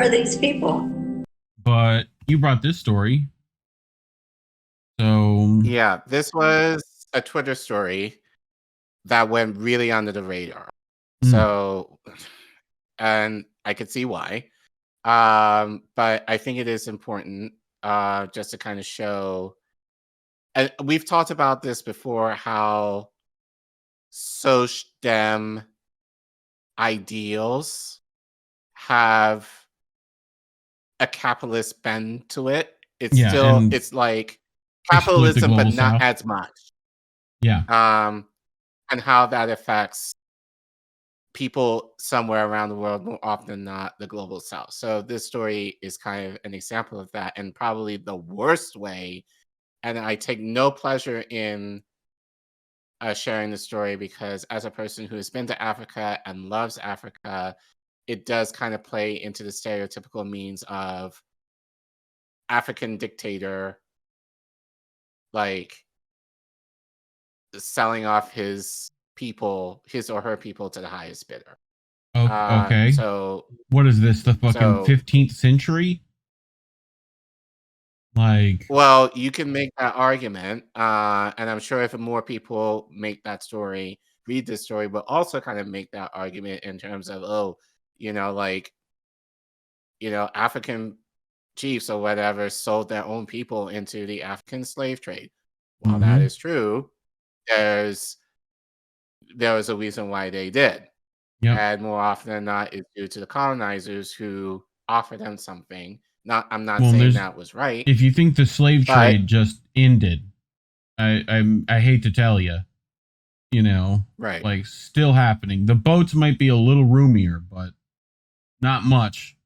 are these people? But you brought this story. So Yeah, this was a Twitter story that went really under the radar. So, and I could see why. But I think it is important just to kind of show, and we've talked about this before, how SocDem ideals have a capitalist bend to it. It's still, it's like capitalism, but not as much. Yeah. And how that affects people somewhere around the world, more often than not the global south. So this story is kind of an example of that, and probably the worst way. And I take no pleasure in sharing the story, because as a person who has been to Africa and loves Africa, it does kind of play into the stereotypical means of African dictator, like selling off his people, his or her people, to the highest bidder. Okay. So what is this? The fucking 15th century? Like, well, you can make that argument, and I'm sure if more people make that story, read this story, but also kind of make that argument in terms of, African chiefs or whatever sold their own people into the African slave trade. While that is true, there was a reason why they did. And more often than not, it's due to the colonizers who offered them something. I'm not saying that was right. If you think the slave trade just ended, I hate to tell you, right? Like, still happening. The boats might be a little roomier, but not much.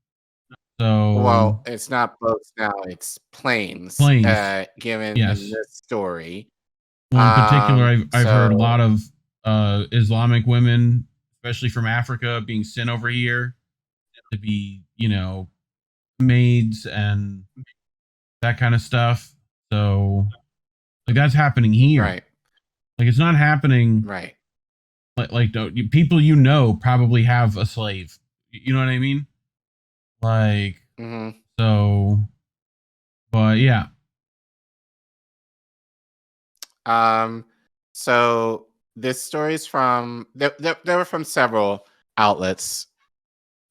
So, well, it's not boats now; it's planes. Given in this story, well, in particular, I've heard a lot of Islamic women, especially from Africa, being sent over here to be, maids and that kind of stuff. So, like, that's happening here. Right. Like, it's not happening. Right. Like people probably have a slave. You know what I mean? Like, so, but yeah. So this story is from they were from several outlets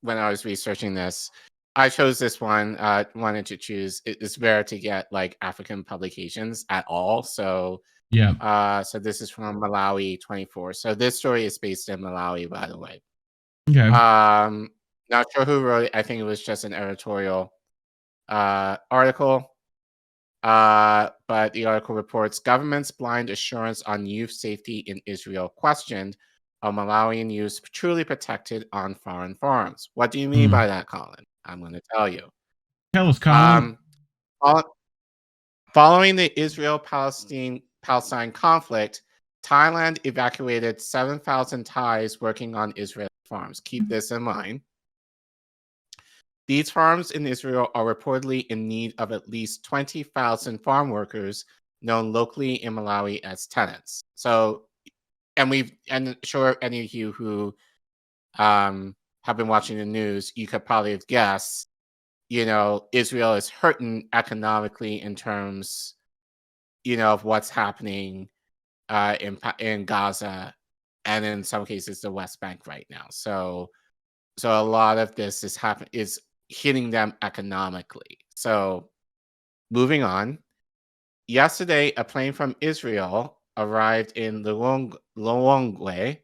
when I was researching this. I chose this one. Wanted to choose. It's rare to get like African publications at all. So yeah. So this is from Malawi 24. So this story is based in Malawi, by the way. Okay. Not sure who wrote it. I think it was just an editorial article. But the article reports government's blind assurance on youth safety in Israel questioned. Are Malawian youth truly protected on foreign farms? What do you mean by that, Collin? I'm going to tell you. Tell us, Collin. Following the Israel-Palestine conflict, Thailand evacuated 7,000 Thais working on Israeli farms. Keep this in mind. These farms in Israel are reportedly in need of at least 20,000 farm workers known locally in Malawi as tenants. So, and sure, any of you who have been watching the news, you could probably have guessed, Israel is hurting economically in terms, of what's happening in Gaza and in some cases the West Bank right now. So a lot of this is hitting them economically. So moving on. Yesterday, a plane from Israel arrived in Lilongwe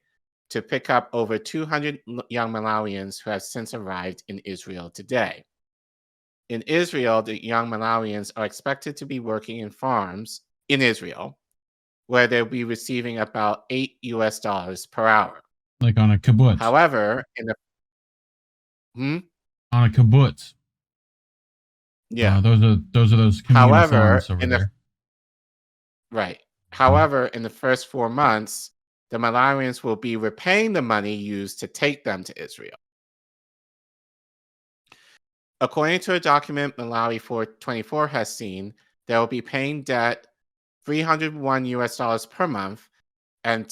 to pick up over 200 young Malawians who have since arrived in Israel today. In Israel, the young Malawians are expected to be working in farms in Israel, where they'll be receiving about $8 per hour. Like on a kibbutz. However, on a kibbutz. Yeah. Those are those communal farms over there. Right. However, in the first 4 months, the Malawians will be repaying the money used to take them to Israel. According to a document Malawi 424 has seen, they will be paying debt $301 per month and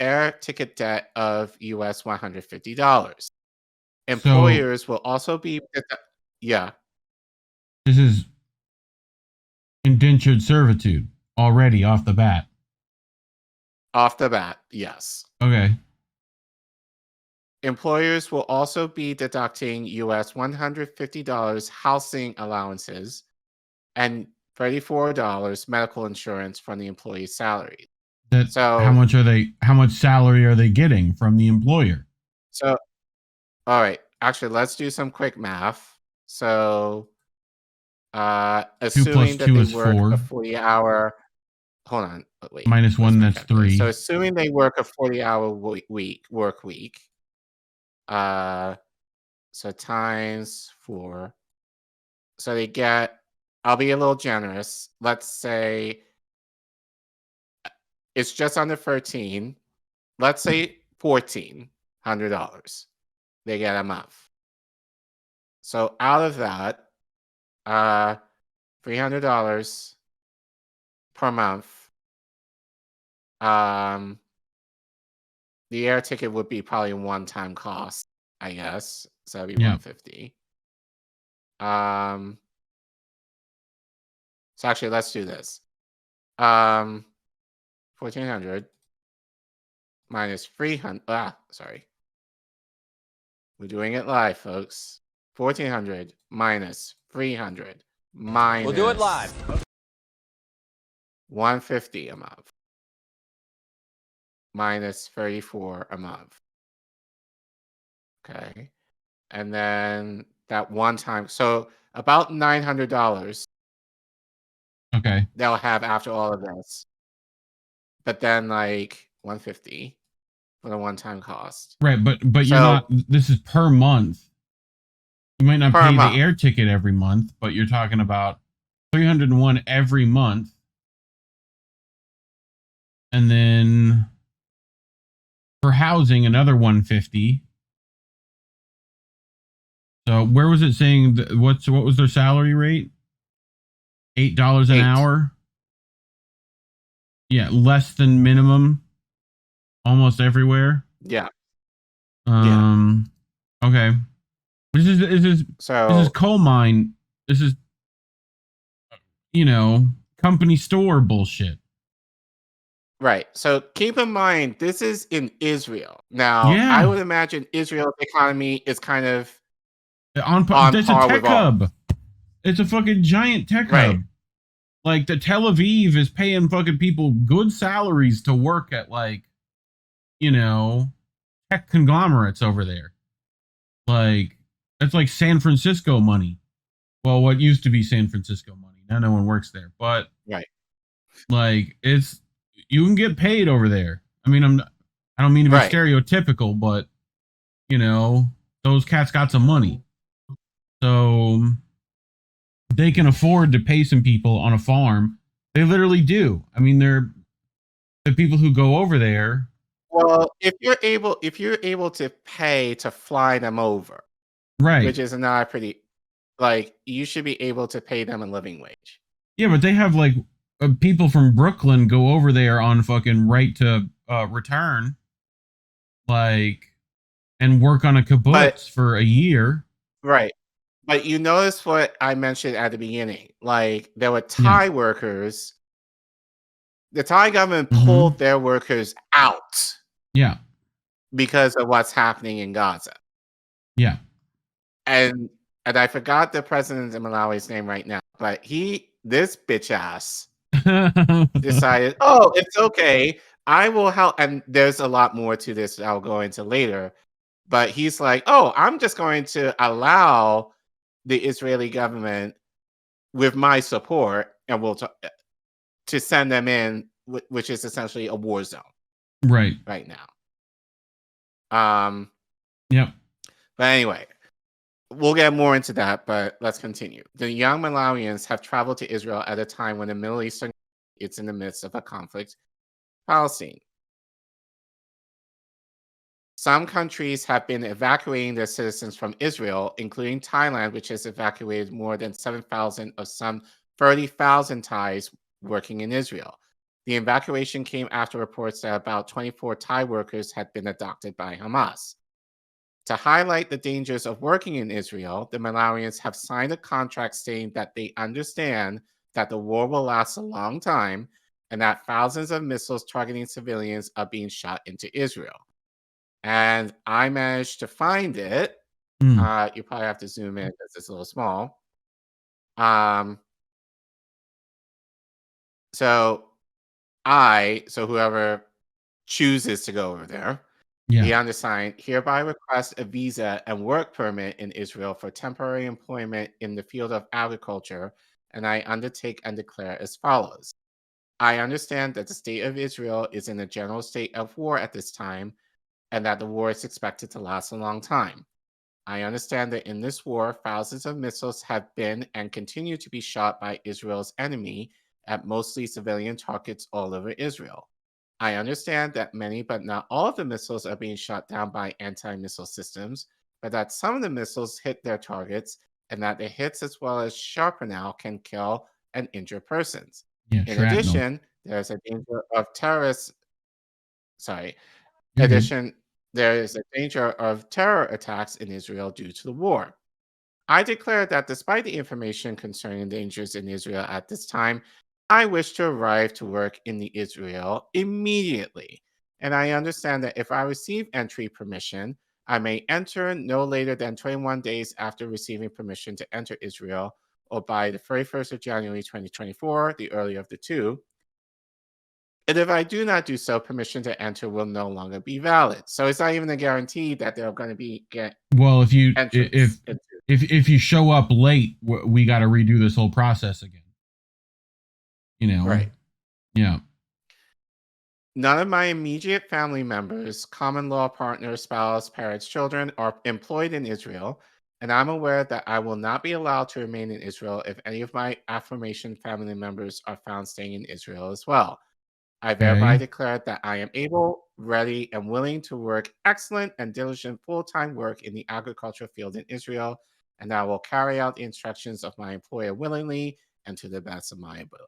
air ticket debt of $150. Employers will also be Yeah. This is indentured servitude already off the bat. Off the bat, yes. Okay. Employers will also be deducting US $150 housing allowances and $34 medical insurance from the employee's salary. How much salary are they getting from the employer? So, all right. Actually, let's do some quick math. So, 2 assuming + that 2 they is work 4. a 40-hour, hold on, wait. -1, that's 3. So, assuming they work a 40-hour work week, so times 4. So they get, I'll be a little generous. Let's say it's just under 13. Let's say $1,400 they get a month. So out of that, $300 per month. The air ticket would be probably one-time cost, I guess. So that'd be $150. So actually, let's do this. 1,400 minus 300. Sorry. We're doing it live, folks. 1,400 minus 300 minus. We'll do it live. 150 a month minus 34 a month. Okay. And then that one time, so about $900. Okay. They'll have after all of this. But then like 150 for the one-time cost. Right, but you're not, this is per month. You might not pay the air ticket every month, but you're talking about 301 every month. And then for housing, another 150. So where was it saying what was their salary rate? $8 an hour? Yeah, less than minimum almost everywhere. Yeah. Okay. This is coal mine. This is company store bullshit. Right. So keep in mind, this is in Israel. Now, I would imagine Israel's economy is kind of on par. It's a tech hub. It's a fucking giant tech hub. Like the Tel Aviv is paying fucking people good salaries to work at tech conglomerates over there. Like that's like San Francisco money. Well, what used to be San Francisco money. Now no one works there. But like you can get paid over there. I mean, I don't mean to be stereotypical, but those cats got some money. So they can afford to pay some people on a farm. They literally do. I mean, they're the people who go over there. Well, if you're able to pay to fly them over, right, which is not pretty, like you should be able to pay them a living wage. Yeah, but they have like people from Brooklyn go over there on fucking right to return, like, and work on a kibbutz for a year. Right. But you notice what I mentioned at the beginning. Like, there were Thai workers. The Thai government pulled their workers out. Yeah. Because of what's happening in Gaza. Yeah. And I forgot the president of Malawi's name right now, but this bitch ass decided, oh, it's okay. I will help. And there's a lot more to this that I'll go into later. But he's like, oh, I'm just going to allow the Israeli government, with my support, and to send them in, which is essentially a war zone, right now. Yep. But anyway, we'll get more into that. But let's continue. The young Malawians have traveled to Israel at a time when the Middle Eastern it's in the midst of a conflict, Palestine. Some countries have been evacuating their citizens from Israel, including Thailand, which has evacuated more than 7,000 of some 30,000 Thais working in Israel. The evacuation came after reports that about 24 Thai workers had been abducted by Hamas. To highlight the dangers of working in Israel, the Malawians have signed a contract stating that they understand that the war will last a long time and that thousands of missiles targeting civilians are being shot into Israel. And I managed to find it. You probably have to zoom in because it's a little small. So whoever chooses to go over there, the undersigned hereby request a visa and work permit in Israel for temporary employment in the field of agriculture, and I undertake and declare as follows. I understand that the state of Israel is in a general state of war at this time, and that the war is expected to last a long time. I understand that in this war, thousands of missiles have been and continue to be shot by Israel's enemy at mostly civilian targets all over Israel. I understand that many, but not all of the missiles are being shot down by anti-missile systems, but that some of the missiles hit their targets and that the hits as well as shrapnel can kill and injure persons. In addition, there's a danger of terrorists. Sorry. In addition, there is a danger of terror attacks in Israel due to the war. I declare that despite the information concerning dangers in Israel at this time, I wish to arrive to work in the Israel immediately. And I understand that if I receive entry permission, I may enter no later than 21 days after receiving permission to enter Israel, or by the 31st of January 2024, the earlier of the two. And if I do not do so, permission to enter will no longer be valid. So it's not even a guarantee that they're going to be well. If you show up late, we got to redo this whole process again. Right? Yeah. None of my immediate family members, common law partner, spouse, parents, children are employed in Israel, and I'm aware that I will not be allowed to remain in Israel if any of my aforementioned family members are found staying in Israel as well. I thereby declare that I am able, ready, and willing to work excellent and diligent full-time work in the agricultural field in Israel, and I will carry out the instructions of my employer willingly and to the best of my ability.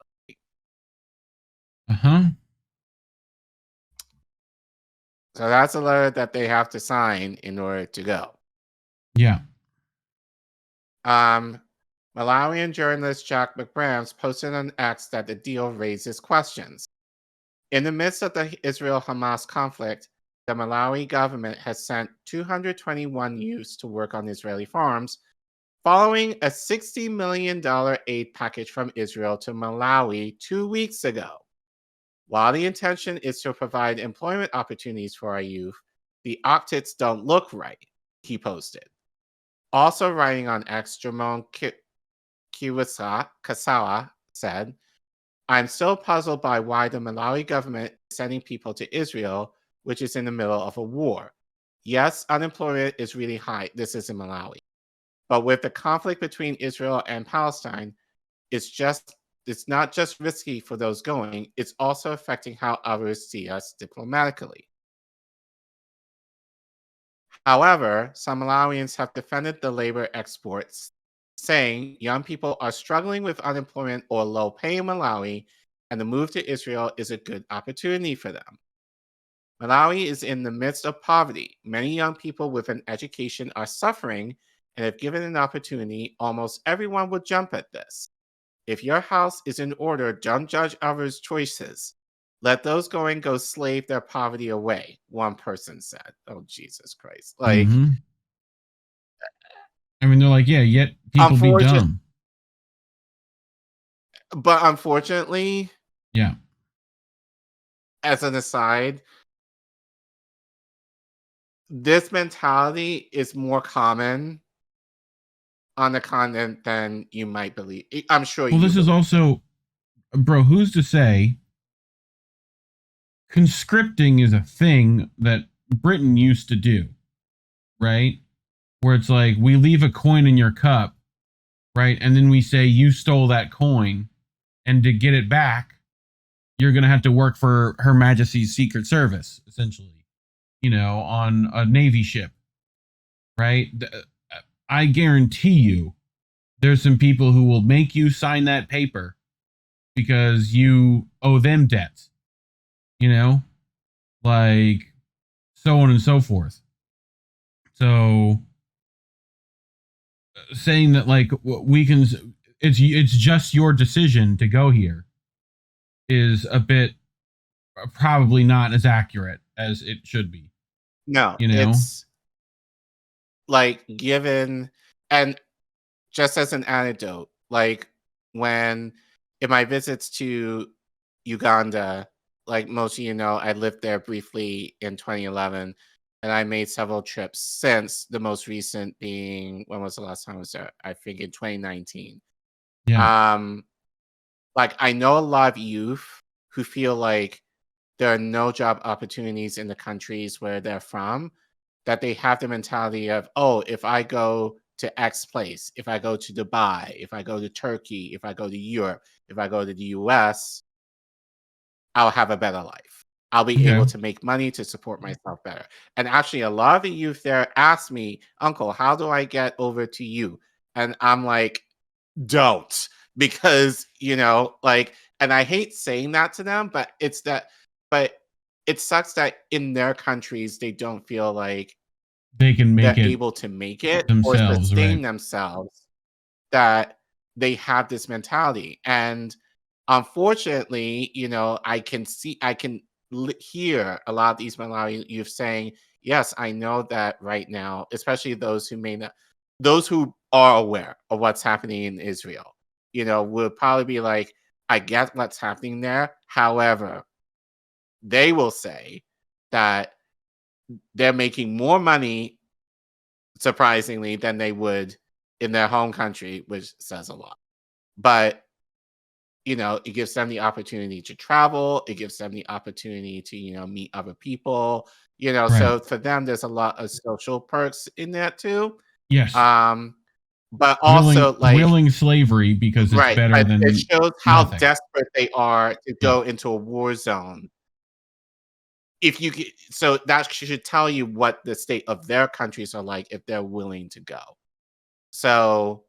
So that's a letter that they have to sign in order to go. Yeah. Malawian journalist Jack McBrams posted on X that the deal raises questions. In the midst of the Israel-Hamas conflict, the Malawi government has sent 221 youths to work on Israeli farms, following a $60 million aid package from Israel to Malawi 2 weeks ago. While the intention is to provide employment opportunities for our youth, the optics don't look right, he posted. Also writing on X, Jamon Kasawa said, I'm still puzzled by why the Malawi government is sending people to Israel, which is in the middle of a war. Yes, unemployment is really high. This is in Malawi. But with the conflict between Israel and Palestine, it's not just risky for those going, it's also affecting how others see us diplomatically. However, some Malawians have defended the labor exports, saying young people are struggling with unemployment or low pay in Malawi, and the move to Israel is a good opportunity for them. Malawi is in the midst of poverty. Many young people with an education are suffering, and if given an opportunity, almost everyone would jump at this. If your house is in order, don't judge others' choices. Let those going go slave their poverty away, one person said. Oh, Jesus Christ. Like, I mean, they're like, yeah, yet people be dumb. But unfortunately, yeah. As an aside, this mentality is more common on the continent than you might believe. I'm sure. Well, this is also, bro, who's to say conscripting is a thing that Britain used to do, right? Where it's like, we leave a coin in your cup, right? And then we say, you stole that coin, and to get it back, you're going to have to work for Her Majesty's Secret Service, essentially, on a Navy ship, right? I guarantee you there's some people who will make you sign that paper because you owe them debts, like so on and so forth. So saying that like we can, it's just your decision to go here is a bit probably not as accurate as it should be. No, You know, it's like given, and just as an anecdote, like when in my visits to Uganda, like most of you know, I lived there briefly in 2011, and I made several trips since, the most recent being, when was the last time I was there? I think in 2019. yeah, Like I know a lot of youth who feel like there are no job opportunities in the countries where they're from, that they have the mentality of, oh, if I go to X place, if I go to Dubai, if I go to Turkey, if I go to Europe, if I go to the US, I'll have a better life. I'll be okay, able to make money to support myself better. And actually, a lot of the youth there ask me, Uncle, how do I get over to you? And I'm like, don't, because, like, and I hate saying that to them, but but it sucks that in their countries, they don't feel like they can make they're it able to make it or themselves, right? sustain themselves, that they have this mentality. And unfortunately, I can hear a lot of these Malawi youth saying, yes, I know that right now, especially those who may not, those who are aware of what's happening in Israel, will probably be like, I get what's happening there. However, they will say that they're making more money, surprisingly, than they would in their home country, which says a lot. But it gives them the opportunity to travel. It gives them the opportunity to, meet other people. Right. So for them, there's a lot of social perks in that too. Yes. But Willing also, like, willing slavery because it's right, better but it than shows how nothing. desperate they are to Yeah. go into a war zone. If you so that should tell you what the state of their countries are like if they're willing to go. So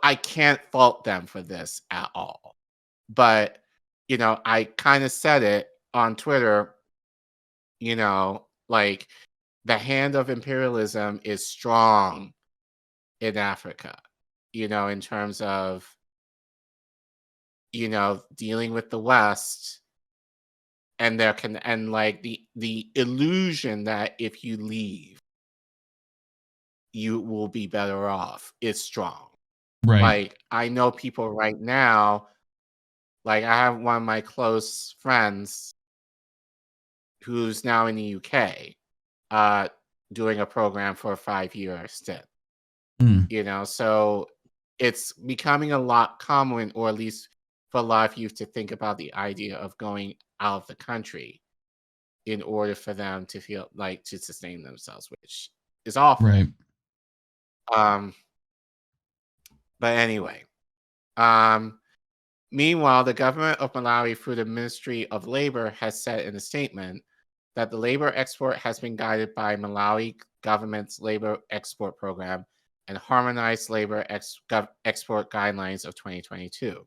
I can't fault them for this at all. But, I kind of said it on Twitter, like the hand of imperialism is strong in Africa, in terms of, dealing with the West, and like the illusion that if you leave, you will be better off is strong. Right. Like I know people right now, like I have one of my close friends who's now in the UK, uh, doing a program for a 5-year stint. Mm. So it's becoming a lot common, or at least for a lot of youth, to think about the idea of going out of the country in order for them to feel like to sustain themselves, which is awful. Right. Um, but anyway, um, meanwhile, the government of Malawi, through the Ministry of Labor, has said in a statement that the labor export has been guided by Malawi government's labor export program and harmonized labor export guidelines of 2022.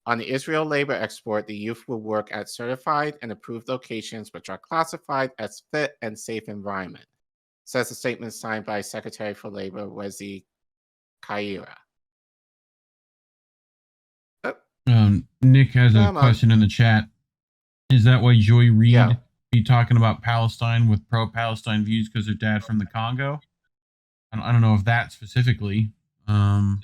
On the Israel labor export, the youth will work at certified and approved locations which are classified as fit and safe environment, says a statement signed by Secretary for Labor Wezi Kaira. Nick has a Come on. question in the chat. Is that why Joy Yeah. Reid be talking about Palestine with pro-Palestine views because her dad from the Congo? I don't know if that specifically, but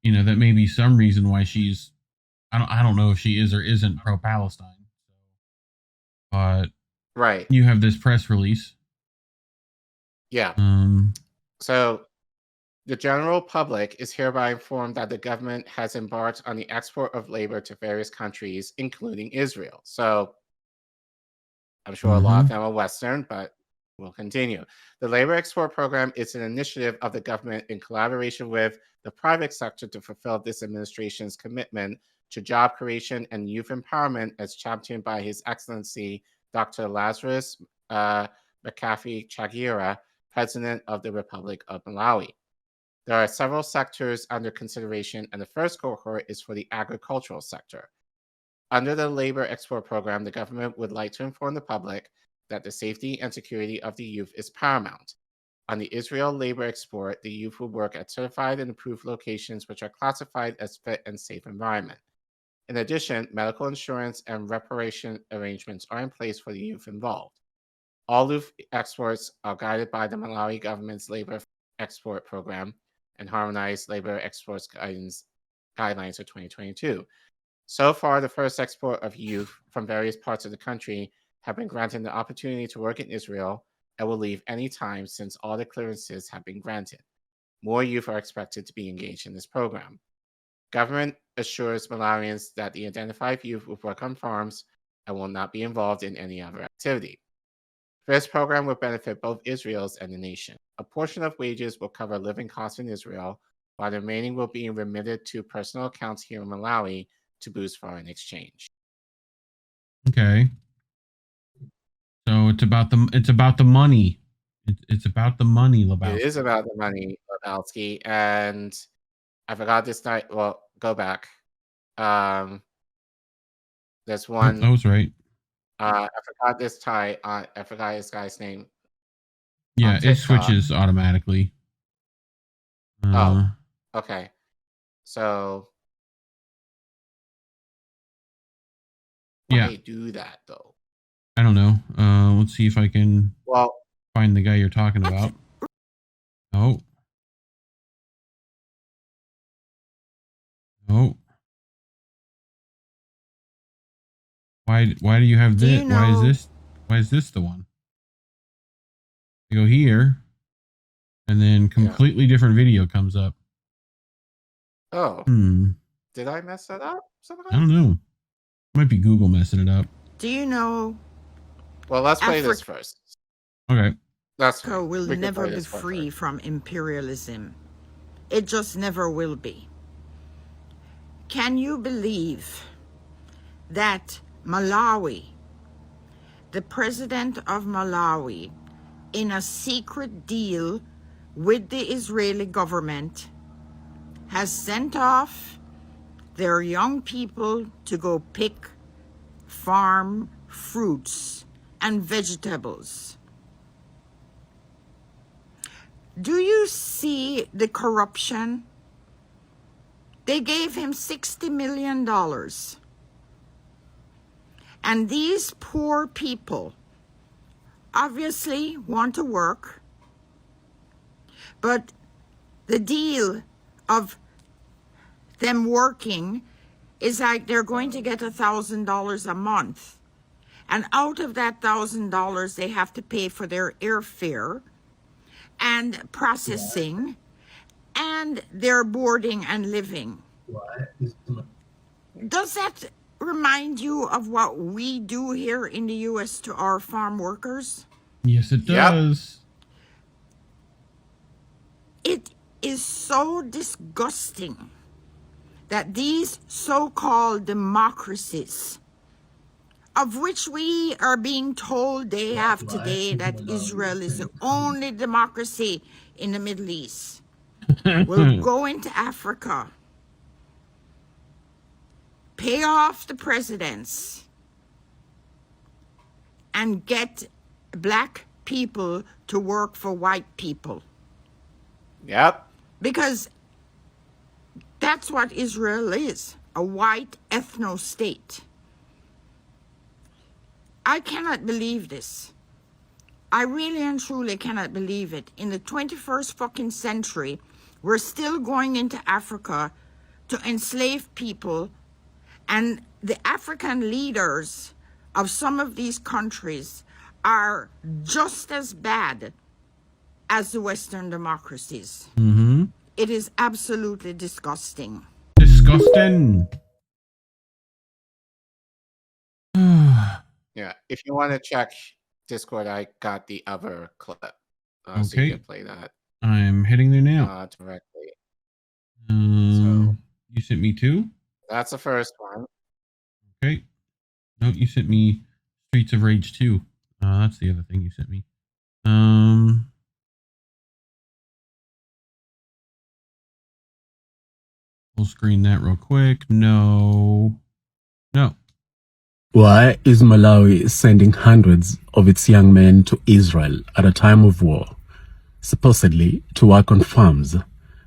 that may be some reason why she's. I don't know if she is or isn't pro-Palestine, but Right. you have this press release. Yeah. So the general public is hereby informed that the government has embarked on the export of labor to various countries, including Israel. So I'm sure a lot of them are Western, but we'll continue. The labor export program is an initiative of the government in collaboration with the private sector to fulfill this administration's commitment to job creation and youth empowerment, as championed by His Excellency Dr. Lazarus McAfee Chagira, President of the Republic of Malawi. There are several sectors under consideration, and the first cohort is for the agricultural sector. Under the labor export program, the government would like to inform the public that the safety and security of the youth is paramount. On the Israel labor export, the youth will work at certified and approved locations which are classified as fit and safe environment. In addition, medical insurance and reparation arrangements are in place for the youth involved. All youth exports are guided by the Malawi government's labor export program and harmonized labor exports guidelines of 2022. So far, the first export of youth from various parts of the country have been granted the opportunity to work in Israel and will leave any time since all the clearances have been granted. More youth are expected to be engaged in this program. Government assures Malawians that the identified youth will work on farms and will not be involved in any other activity. This program will benefit both Israel's and the nation. A portion of wages will cover living costs in Israel, while the remaining will be remitted to personal accounts here in Malawi to boost foreign exchange. Okay. So it's about the money. It's about the money, Lebowski. It is about the money, Lebowski, and I forgot this night. Well, go back. There's one. That was right. I forgot this tie. I forgot this guy's name. Yeah, it switches automatically. Okay. So why do you do that though? I don't know. Let's see if I can find the guy you're talking about. Oh. Oh. Why do you have this? Why is this the one? You go here, and then completely different video comes up. Oh. Did I mess that up somehow? I don't know. Might be Google messing it up. Do you know? Well, let's play this first. Okay. Africa will never be free from imperialism. It just never will be. Can you believe that Malawi, the president of Malawi, in a secret deal with the Israeli government, has sent off their young people to go pick farm fruits and vegetables? Do you see the corruption? They gave him $60 million. And these poor people obviously want to work, but the deal of them working is like they're going to get $1,000 a month. And out of that $1,000, they have to pay for their airfare and processing and their boarding and living. Does that remind you of what we do here in the U.S. to our farm workers? Yes, it does. It is so disgusting that these so-called democracies, of which we are being told day after day that Israel is the only democracy in the Middle East, will go into Africa, pay off the presidents, and get black people to work for white people. Yep. Because that's what Israel is, a white ethno-state. I cannot believe this. I really and truly cannot believe it. In the 21st fucking century, we're still going into Africa to enslave people, and the African leaders of some of these countries are just as bad as the Western democracies. Mm-hmm. It is absolutely disgusting. Disgusting. Yeah, if you want to check Discord, I got the other clip. Okay. So you can play that. I'm heading there now. Directly. So you sent me two? That's the first one. Okay. No, you sent me Streets of Rage 2. That's the other thing you sent me. We'll screen that real quick. No. Why is Malawi sending hundreds of its young men to Israel at a time of war, supposedly to work on farms?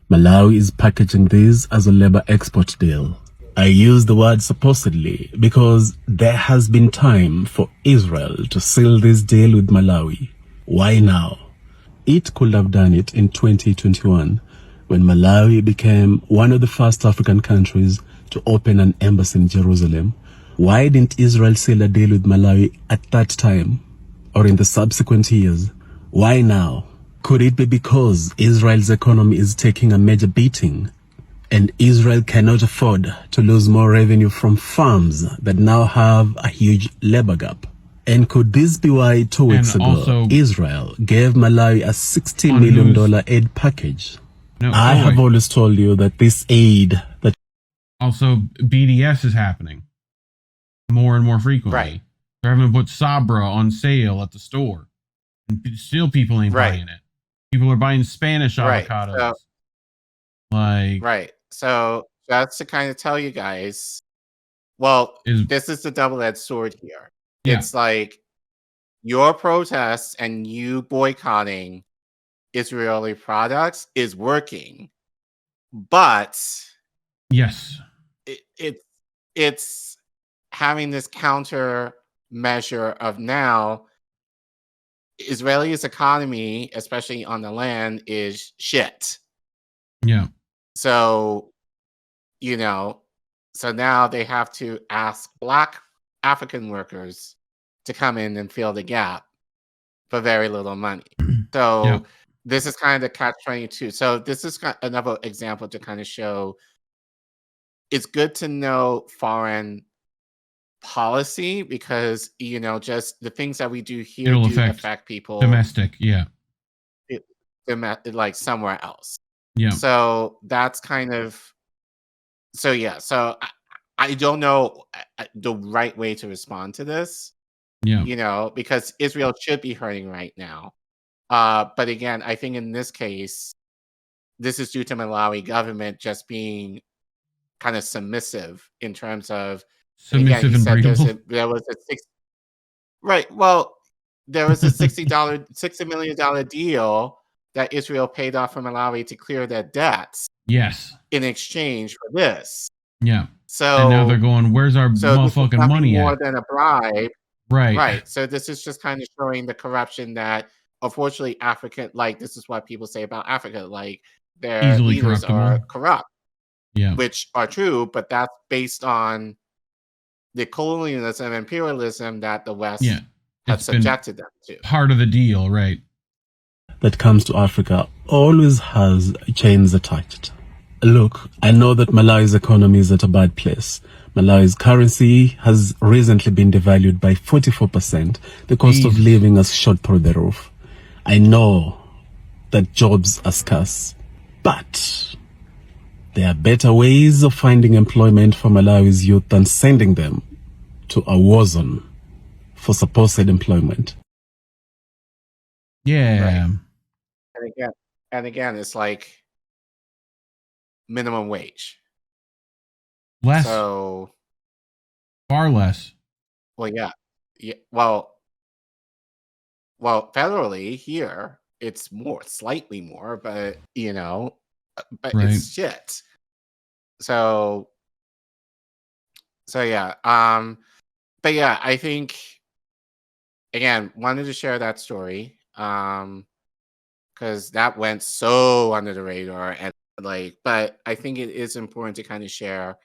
Malawi is packaging this as a labor export deal. I use the word supposedly because there has been time for Israel to seal this deal with Malawi. Why now? It could have done it in 2021 when Malawi became one of the first African countries to open an embassy in Jerusalem. Why didn't Israel seal a deal with Malawi at that time or in the subsequent years? Why now? Could it be because Israel's economy is taking a major beating and Israel cannot afford to lose more revenue from farms that now have a huge labor gap? And could this be why 2 weeks ago Israel gave Malawi a $60 million aid package? I have always told you that this aid that also BDS is happening more and more frequently. Right. They're having to put Sabra on sale at the store, and still people ain't buying it. People are buying Spanish avocados. Right. So that's to kind of tell you guys. Well, this is the double-edged sword here. Yeah. It's like your protests and you boycotting Israeli products is working, but yes, it's having this counter measure of now Israel's economy, especially on the land, is shit. Yeah. So, so now they have to ask Black African workers to come in and fill the gap for very little money. So this is kind of the catch-22. So this is another example to kind of show it's good to know foreign policy because, just the things that we do here It'll do affect people. Domestic, yeah. Like somewhere else. Yeah. So that's kind of, so I don't know the right way to respond to this. Yeah. Because Israel should be hurting right now. But again, I think in this case, this is due to Malawi government just being kind of submissive in terms of submissive again, he and said there was a right. Well, there was a $60 million deal that Israel paid off from Malawi to clear their debts. Yes. In exchange for this. Yeah. So and now they're going, where's our motherfucking money more at? Than a bribe. Right. Right. So this is just kind of showing the corruption that unfortunately African, like this is what people say about Africa, like their easily leaders are corrupt. Yeah. Which are true, but that's based on the colonialism and imperialism that the West has subjected them to. Part of the deal, right? That comes to Africa always has chains attached. Look, I know that Malawi's economy is at a bad place. Malawi's currency has recently been devalued by 44%. The cost of living has shot through the roof. I know that jobs are scarce, but there are better ways of finding employment for Malawi's youth than sending them to a war zone for supposed employment. Yeah. Right. And again, it's like minimum wage. Less. So far less. Well, yeah. Well, federally here it's slightly more, but it's shit. So yeah. But yeah, I think again wanted to share that story because that went so under the radar and but I think it is important to kind of share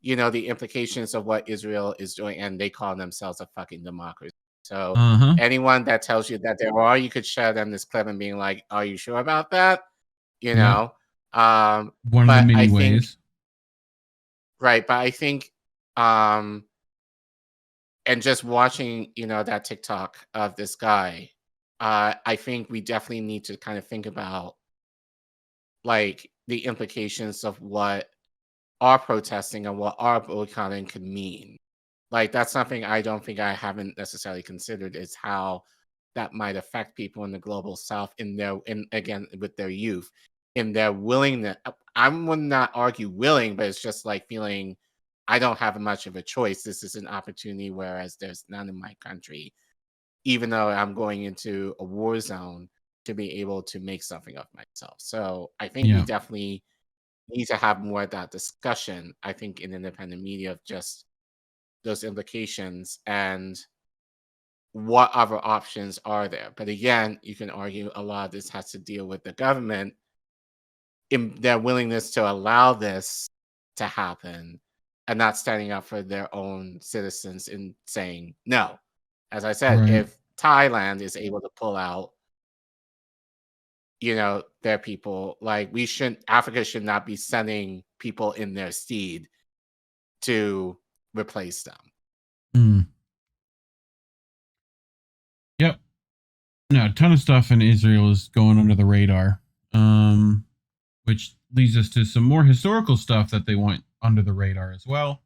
the implications of what Israel is doing, and they call themselves a fucking democracy. So anyone that tells you that there are, you could share them this clip and being like, are you sure about that? One of the many ways. Right. But I think and just watching, that TikTok of this guy, I think we definitely need to kind of think about like the implications of what our protesting and what our boycotting could mean. Like that's something I don't think I haven't necessarily considered is how that might affect people in the global south again with their youth, in their willingness. I would not argue willing, but it's just like feeling I don't have much of a choice. This is an opportunity, whereas there's none in my country, even though I'm going into a war zone, to be able to make something of myself. So I think we definitely need to have more of that discussion, I think, in independent media, of just those implications and what other options are there. But again, you can argue a lot of this has to deal with the government in their willingness to allow this to happen and not standing up for their own citizens and saying no. As I said, if Thailand is able to pull out, their people, like, Africa should not be sending people in their stead to replace them. Yep. No, a ton of stuff in Israel is going under the radar, which leads us to some more historical stuff that they want under the radar as well.